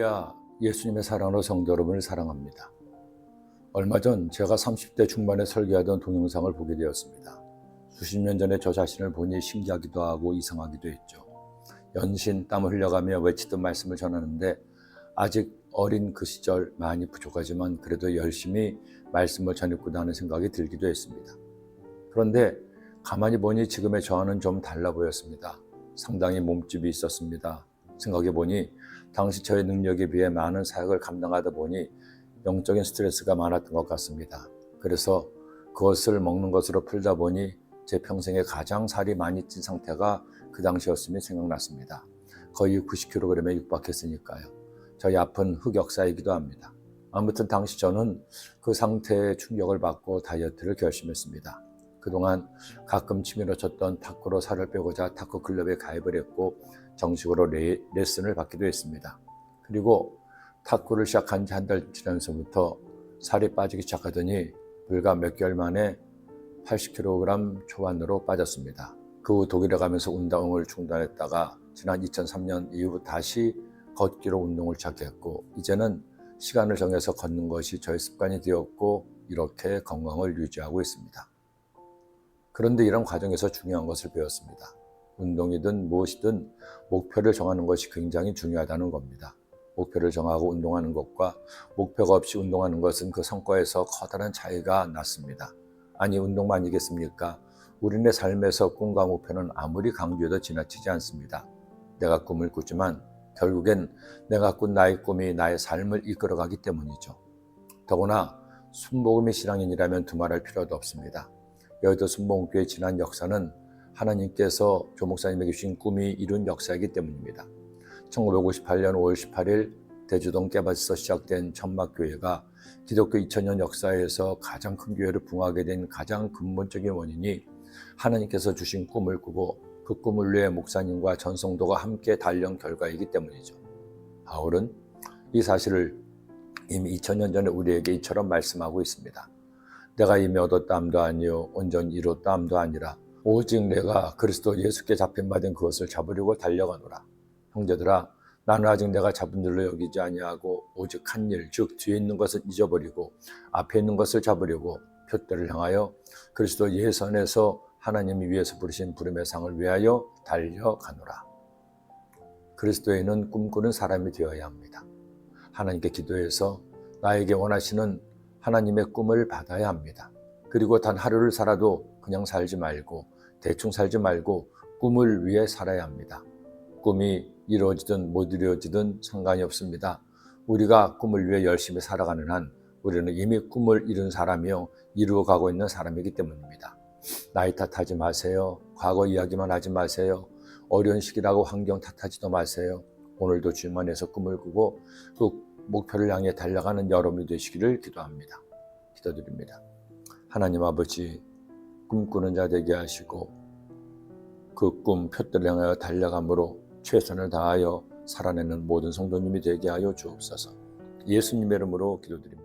할렐루야, 예수님의 사랑으로 성도 여러분을 사랑합니다. 얼마 전 제가 30대 중반에 설교하던 동영상을 보게 되었습니다. 수십 년 전에 저 자신을 보니 신기하기도 하고 이상하기도 했죠. 연신 땀을 흘려가며 외치던 말씀을 전하는데 아직 어린 그 시절 많이 부족하지만 그래도 열심히 말씀을 전했구나 하는 생각이 들기도 했습니다. 그런데 가만히 보니 지금의 저와는 좀 달라 보였습니다. 상당히 몸집이 있었습니다. 생각해보니 당시 저의 능력에 비해 많은 사역을 감당하다 보니 영적인 스트레스가 많았던 것 같습니다. 그래서 그것을 먹는 것으로 풀다 보니 제 평생에 가장 살이 많이 찐 상태가 그 당시였음이 생각났습니다. 거의 90kg에 육박했으니까요. 저희 앞은 흑역사이기도 합니다. 아무튼 당시 저는 그 상태에 충격을 받고 다이어트를 결심했습니다. 그동안 가끔 취미로 쳤던 탁구로 살을 빼고자 탁구 클럽에 가입을 했고 정식으로 레슨을 받기도 했습니다. 그리고 탁구를 시작한 지 한 달 지나면서부터 살이 빠지기 시작하더니 불과 몇 개월 만에 80kg 초반으로 빠졌습니다. 그 후 독일에 가면서 운동을 중단했다가 지난 2003년 이후 다시 걷기로 운동을 시작했고 이제는 시간을 정해서 걷는 것이 저의 습관이 되었고 이렇게 건강을 유지하고 있습니다. 그런데 이런 과정에서 중요한 것을 배웠습니다. 운동이든 무엇이든 목표를 정하는 것이 굉장히 중요하다는 겁니다. 목표를 정하고 운동하는 것과 목표가 없이 운동하는 것은 그 성과에서 커다란 차이가 났습니다. 아니 운동만이겠습니까? 우리네 삶에서 꿈과 목표는 아무리 강조해도 지나치지 않습니다. 내가 꿈을 꾸지만 결국엔 내가 꾼 나의 꿈이 나의 삶을 이끌어가기 때문이죠. 더구나 순복음의 신앙인이라면 두말할 필요도 없습니다. 여의도 순복음교회의 지난 역사는 하나님께서 조 목사님에게 주신 꿈이 이룬 역사이기 때문입니다. 1958년 5월 18일 대주동 깨밭에서 시작된 천막교회가 기독교 2000년 역사에서 가장 큰 교회로 붕하게 된 가장 근본적인 원인이 하나님께서 주신 꿈을 꾸고 그 꿈을 위해 목사님과 전성도가 함께 달려온 결과이기 때문이죠. 바울은 이 사실을 이미 2000년 전에 우리에게 이처럼 말씀하고 있습니다. 내가 이미 얻었다함도 아니요 온전히 이뤘다함도 아니라 오직 내가 그리스도 예수께 잡힌 바 된 그것을 잡으려고 달려가노라. 형제들아 나는 아직 내가 잡은 줄로 여기지 아니하고 오직 한 일 즉 뒤에 있는 것을 잊어버리고 앞에 있는 것을 잡으려고 표대를 향하여 그리스도 예수 안에서 하나님이 위에서 부르신 부름의 상을 위하여 달려가노라. 그리스도인은 꿈꾸는 사람이 되어야 합니다. 하나님께 기도해서 나에게 원하시는 하나님의 꿈을 받아야 합니다. 그리고 단 하루를 살아도 그냥 살지 말고 대충 살지 말고 꿈을 위해 살아야 합니다. 꿈이 이루어지든 못 이루어지든 상관이 없습니다. 우리가 꿈을 위해 열심히 살아가는 한 우리는 이미 꿈을 이룬 사람이요 이루어가고 있는 사람이기 때문입니다. 나이 탓하지 마세요. 과거 이야기만 하지 마세요. 어려운 시기라고 환경 탓하지도 마세요. 오늘도 주님 안에서 꿈을 꾸고 그 목표를 향해 달려가는 여러분이 되시기를 기도합니다. 기도드립니다. 하나님 아버지 꿈꾸는 자 되게 하시고 그 꿈 표대를 향하여 달려감으로 최선을 다하여 살아내는 모든 성도님이 되게 하여 주옵소서. 예수님의 이름으로 기도드립니다.